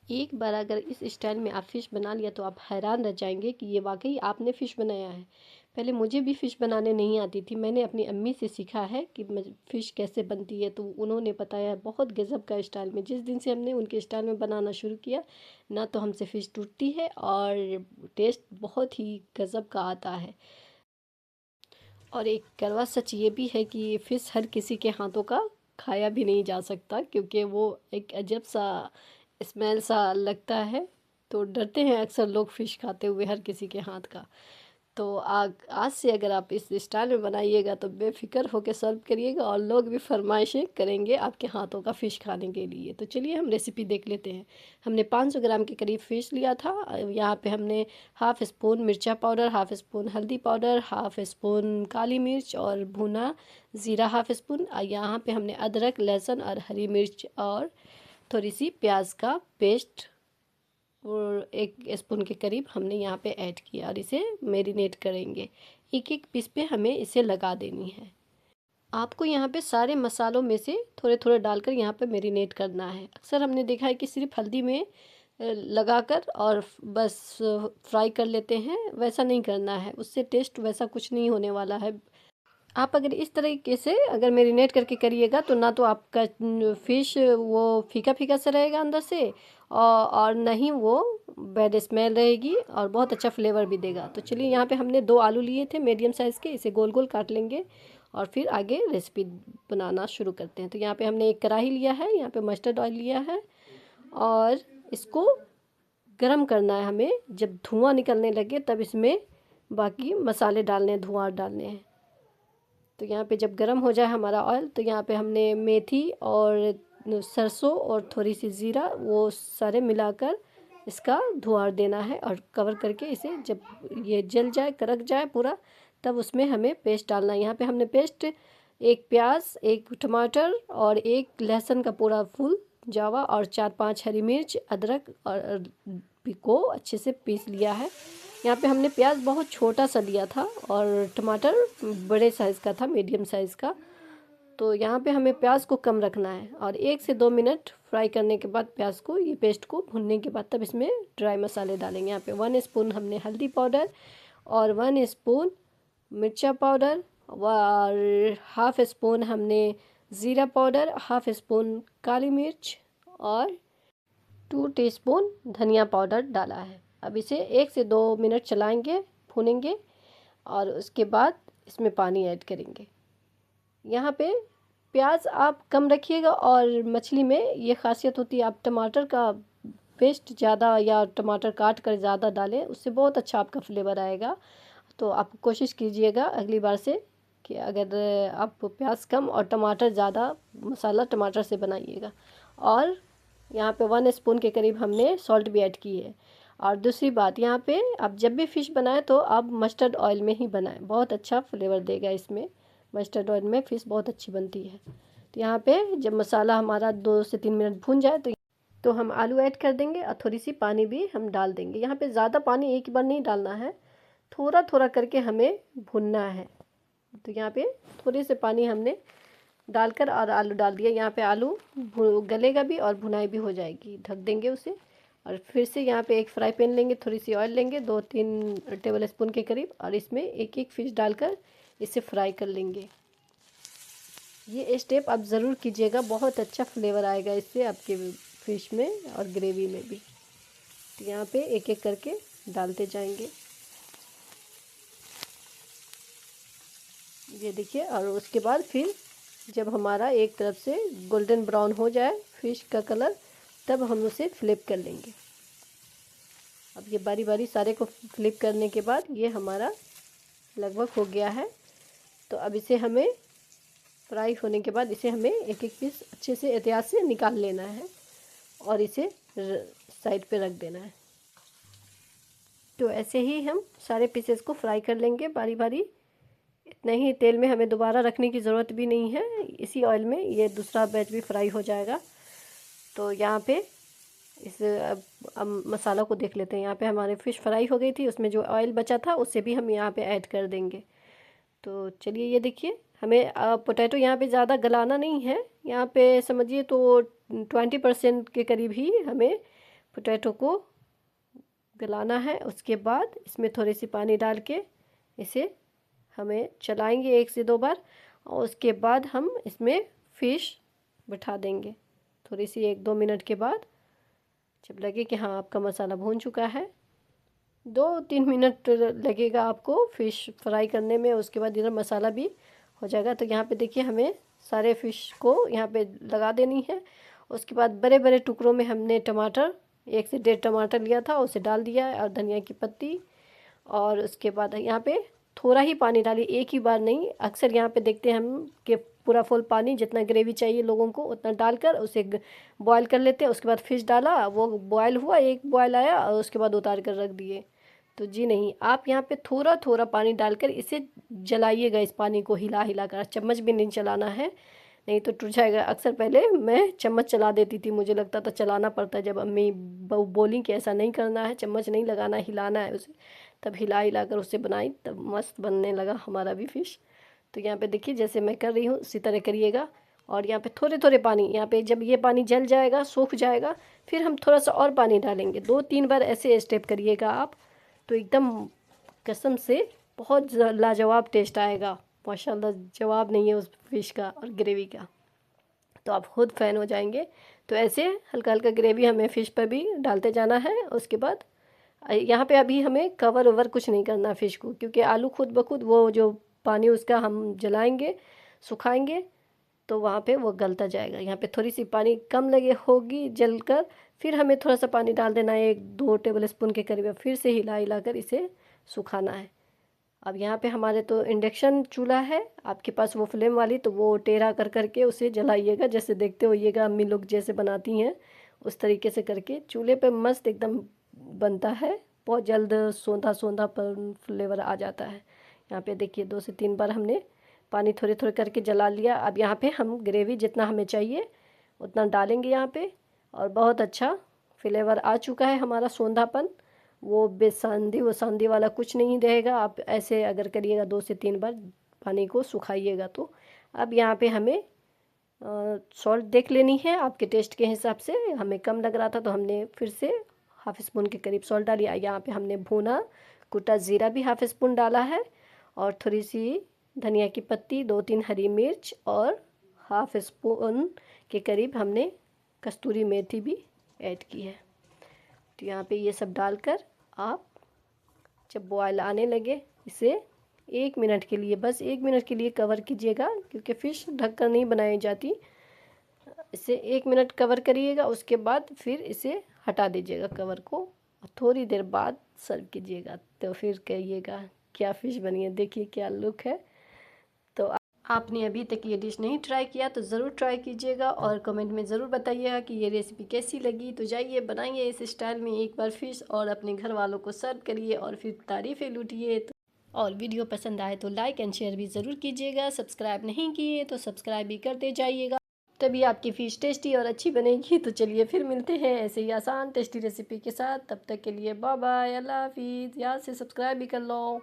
एक बार अगर इस स्टाइल में आप फ़िश बना लिया तो आप हैरान रह जाएंगे कि ये वाकई आपने फ़िश बनाया है। पहले मुझे भी फ़िश बनाने नहीं आती थी, मैंने अपनी अम्मी से सीखा है कि फ़िश कैसे बनती है, तो उन्होंने बताया बहुत गज़ब का स्टाइल में। जिस दिन से हमने उनके स्टाइल में बनाना शुरू किया ना, तो हमसे फ़िश टूटती है और टेस्ट बहुत ही गज़ब का आता है। और एक कड़वा सच ये भी है कि ये फ़िश हर किसी के हाथों का खाया भी नहीं जा सकता, क्योंकि वो एक अजब सा स्मेल सा लगता है। तो डरते हैं अक्सर लोग फ़िश खाते हुए हर किसी के हाथ का। तो आज से अगर आप इस स्टाइल में बनाइएगा तो बेफ़िक्र होकर सर्व करिएगा, और लोग भी फरमाइशें करेंगे आपके हाथों का फ़िश खाने के लिए। तो चलिए हम रेसिपी देख लेते हैं। हमने 500 ग्राम के करीब फ़िश लिया था। यहाँ पे हमने हाफ़ स्पून मिर्चा पाउडर, हाफ़ स्पून हल्दी पाउडर, हाफ़ स्पून काली मिर्च और भुना ज़ीरा हाफ़ स्पून। यहाँ पे हमने अदरक, लहसुन और हरी मिर्च और थोड़ी सी प्याज का पेस्ट और 1 स्पून के करीब हमने यहाँ पे ऐड किया, और इसे मैरिनेट करेंगे। एक एक पीस पे हमें इसे लगा देनी है। आपको यहाँ पे सारे मसालों में से थोड़े थोड़े डालकर यहाँ पे मैरिनेट करना है। अक्सर हमने देखा है कि सिर्फ हल्दी में लगाकर और बस फ्राई कर लेते हैं, वैसा नहीं करना है, उससे टेस्ट वैसा कुछ नहीं होने वाला है। आप अगर इस तरीके से अगर मैरिनेट करके करिएगा तो ना तो आपका फ़िश वो फीका फीका सा रहेगा अंदर से, और ना ही वो बैड स्मेल रहेगी, और बहुत अच्छा फ्लेवर भी देगा। तो चलिए यहाँ पे हमने 2 आलू लिए थे मीडियम साइज़ के, इसे गोल गोल काट लेंगे और फिर आगे रेसिपी बनाना शुरू करते हैं। तो यहाँ पे हमने एक कढ़ाई लिया है, यहाँ पे मस्टर्ड ऑयल लिया है, और इसको गरम करना है हमें। जब धुआं निकलने लगे तब इसमें बाकी मसाले डालने हैं, धुआं डालने हैं। तो यहाँ पे जब गरम हो जाए हमारा ऑयल, तो यहाँ पे हमने मेथी और सरसों और थोड़ी सी ज़ीरा वो सारे मिलाकर इसका धुआं देना है, और कवर करके इसे जब ये जल जाए, कड़क जाए पूरा, तब उसमें हमें पेस्ट डालना है। यहाँ पे हमने पेस्ट 1 प्याज, 1 टमाटर और 1 लहसुन का पूरा फूल जावा और 4-5 हरी मिर्च, अदरक और को अच्छे से पीस लिया है। यहाँ पे हमने प्याज बहुत छोटा सा लिया था और टमाटर बड़े साइज़ का था, मीडियम साइज़ का। तो यहाँ पे हमें प्याज को कम रखना है, और 1 से 2 मिनट फ्राई करने के बाद प्याज को, ये पेस्ट को भुनने के बाद तब इसमें ड्राई मसाले डालेंगे। यहाँ पे 1 स्पून हमने हल्दी पाउडर और 1 स्पून मिर्चा पाउडर और हाफ़ स्पून हमने ज़ीरा पाउडर, हाफ़ स्पून काली मिर्च और 2 टीस्पून धनिया पाउडर डाला है। अब इसे 1 से 2 मिनट चलाएंगे, भूनेंगे, और उसके बाद इसमें पानी ऐड करेंगे। यहाँ पे प्याज आप कम रखिएगा, और मछली में ये खासियत होती है आप टमाटर का पेस्ट ज़्यादा या टमाटर काट कर ज़्यादा डालें, उससे बहुत अच्छा आपका फ्लेवर आएगा। तो आप कोशिश कीजिएगा अगली बार से कि अगर आप प्याज कम और टमाटर ज़्यादा मसाला टमाटर से बनाइएगा। और यहाँ पे 1 स्पून के करीब हमने सॉल्ट भी ऐड की है। और दूसरी बात, यहाँ पे आप जब भी फ़िश बनाएं तो आप मस्टर्ड ऑयल में ही बनाएं, बहुत अच्छा फ्लेवर देगा इसमें। मस्टर्ड ऑयल में फ़िश बहुत अच्छी बनती है। तो यहाँ पे जब मसाला हमारा 2 से 3 मिनट भून जाए तो हम आलू ऐड कर देंगे, और थोड़ी सी पानी भी हम डाल देंगे। यहाँ पे ज़्यादा पानी एक बार नहीं डालना है, थोड़ा थोड़ा करके हमें भुनना है। तो यहाँ पे थोड़े से पानी हमने डालकर और आलू डाल दिया। यहाँ पे आलू गलेगा भी और भुनाई भी हो जाएगी। ढक देंगे उसे, और फिर से यहाँ पे एक फ्राई पैन लेंगे, थोड़ी सी ऑयल लेंगे 2-3 टेबल स्पून के करीब, और इसमें एक एक फ़िश डालकर इसे फ्राई कर लेंगे। ये स्टेप आप ज़रूर कीजिएगा, बहुत अच्छा फ्लेवर आएगा इससे आपके फ़िश में और ग्रेवी में भी। तो यहाँ पे एक एक करके डालते जाएंगे, ये देखिए। और उसके बाद फिर जब हमारा एक तरफ से गोल्डन ब्राउन हो जाए फ़िश का कलर, तब हम उसे फ्लिप कर लेंगे। अब ये बारी बारी सारे को फ्लिप करने के बाद ये हमारा लगभग हो गया है। तो अब इसे हमें फ्राई होने के बाद इसे हमें एक एक पीस अच्छे से एहतियात से निकाल लेना है, और इसे साइड पे रख देना है। तो ऐसे ही हम सारे पीसेस को फ्राई कर लेंगे बारी बारी। इतना ही तेल में हमें दोबारा रखने की ज़रूरत भी नहीं है, इसी ऑयल में ये दूसरा बैच भी फ्राई हो जाएगा। तो यहाँ पे इस अब मसाला को देख लेते हैं। यहाँ पे हमारे फ़िश फ्राई हो गई थी, उसमें जो ऑयल बचा था उसे भी हम यहाँ पे ऐड कर देंगे। तो चलिए ये देखिए, हमें पोटैटो यहाँ पे ज़्यादा गलाना नहीं है। यहाँ पे समझिए तो 20% के करीब ही हमें पोटैटो को गलाना है। उसके बाद इसमें थोड़ी सी पानी डाल के इसे हमें चलाएंगे 1 से 2 बार, और उसके बाद हम इसमें फ़िश बिठा देंगे। थोड़ी सी 1-2 मिनट के बाद जब लगे कि हाँ आपका मसाला भून चुका है, 2-3 मिनट लगेगा आपको फ़िश फ्राई करने में, उसके बाद इधर मसाला भी हो जाएगा। तो यहाँ पे देखिए हमें सारे फ़िश को यहाँ पे लगा देनी है। उसके बाद बड़े बड़े टुकड़ों में हमने टमाटर 1 से 1.5 टमाटर लिया था, उसे डाल दिया है, और धनिया की पत्ती, और उसके बाद यहाँ पे थोड़ा ही पानी डालिए, एक ही बार नहीं। अक्सर यहाँ पे देखते हैं हम कि पूरा फुल पानी, जितना ग्रेवी चाहिए लोगों को उतना डालकर उसे बॉयल कर लेते हैं। उसके बाद फ़िश डाला, वो बॉयल हुआ, 1 बॉयल आया, और उसके बाद उतार कर रख दिए। तो जी नहीं, आप यहाँ पे थोड़ा थोड़ा पानी डालकर इसे जलाइएगा। इस पानी को हिला हिला कर, चम्मच भी नहीं चलाना है, नहीं तो टूट जाएगा। अक्सर पहले मैं चम्मच चला देती थी, मुझे लगता था चलाना पड़ता है। जब अम्मी बोली कि ऐसा नहीं करना है, चम्मच नहीं लगाना, हिलाना है उसे, तब हिला हिला कर उससे बनाई, तब मस्त बनने लगा हमारा भी फ़िश। तो यहाँ पे देखिए जैसे मैं कर रही हूँ उसी तरह करिएगा। और यहाँ पे थोड़े थोड़े पानी, यहाँ पे जब ये पानी जल जाएगा, सूख जाएगा, फिर हम थोड़ा सा और पानी डालेंगे। 2-3 बार ऐसे स्टेप करिएगा आप, तो एकदम कसम से बहुत लाजवाब टेस्ट आएगा। माशाल्लाह, जवाब नहीं है उस फ़िश का और ग्रेवी का, तो आप खुद फ़ैन हो जाएंगे। तो ऐसे हल्का हल्का ग्रेवी हमें फ़िश पर भी डालते जाना है। उसके बाद यहाँ पे अभी हमें कवर ओवर कुछ नहीं करना फ़िश को, क्योंकि आलू खुद ब खुद वो जो पानी उसका हम जलाएंगे, सुखाएंगे, तो वहाँ पे वो गलता जाएगा। यहाँ पे थोड़ी सी पानी कम लगे होगी जलकर, फिर हमें थोड़ा सा पानी डाल देना है, 1-2 टेबल स्पून के करीब, फिर से हिला हिला कर इसे सुखाना है। अब यहाँ पे हमारे तो इंडक्शन चूल्हा है, आपके पास वो फ्लेम वाली, तो वो टेढ़ा कर करके उसे जलाइएगा। जैसे देखते होइएगा अम्मी लोग जैसे बनाती हैं, उस तरीके से करके चूल्हे पे मस्त एकदम बनता है। बहुत जल्द सोंधा सोंधा पर फ्लेवर आ जाता है। यहाँ पे देखिए 2 से 3 बार हमने पानी थोड़े थोड़े करके जला लिया। अब यहाँ पे हम ग्रेवी जितना हमें चाहिए उतना डालेंगे यहाँ पे, और बहुत अच्छा फ्लेवर आ चुका है हमारा। सोंधापन, वो बेसंधी वसंधी वाला कुछ नहीं रहेगा। आप ऐसे अगर करिएगा 2 से 3 बार पानी को सुखाइएगा तो। अब यहाँ पे हमें सॉल्ट देख लेनी है आपके टेस्ट के हिसाब से। हमें कम लग रहा था तो हमने फिर से हाफ़ स्पून के करीब सॉल्ट डाली। यहाँ पे हमने भुना कुटा ज़ीरा भी हाफ़ स्पून डाला है, और थोड़ी सी धनिया की पत्ती, 2-3 हरी मिर्च, और हाफ़ स्पून के करीब हमने कस्तूरी मेथी भी ऐड की है। तो यहाँ पे ये सब डालकर आप जब बॉयल आने लगे, इसे 1 मिनट के लिए, बस 1 मिनट के लिए कवर कीजिएगा, क्योंकि फ़िश ढककर नहीं बनाई जाती। इसे 1 मिनट कवर करिएगा, उसके बाद फिर इसे हटा दीजिएगा कवर को, और थोड़ी देर बाद सर्व कीजिएगा। तो फिर कहिएगा क्या फ़िश बनी है, देखिए क्या लुक है। तो आपने अभी तक ये डिश नहीं ट्राई किया तो ज़रूर ट्राई कीजिएगा, और कमेंट में ज़रूर बताइएगा कि ये रेसिपी कैसी लगी। तो जाइए बनाइए इस स्टाइल में एक बार फ़िश, और अपने घर वालों को सर्व करिए, और फिर तारीफ़ें लूटिए। और वीडियो पसंद आए तो लाइक एंड शेयर भी ज़रूर कीजिएगा। सब्सक्राइब नहीं किए तो सब्सक्राइब भी करते जाइएगा, तभी आपकी फ़िश टेस्टी और अच्छी बनेगी। तो चलिए फिर मिलते हैं ऐसे ही आसान टेस्टी रेसिपी के साथ। तब तक के लिए बाय बाय, अल्लाह हाफिज़। याद से सब्सक्राइब भी कर लो।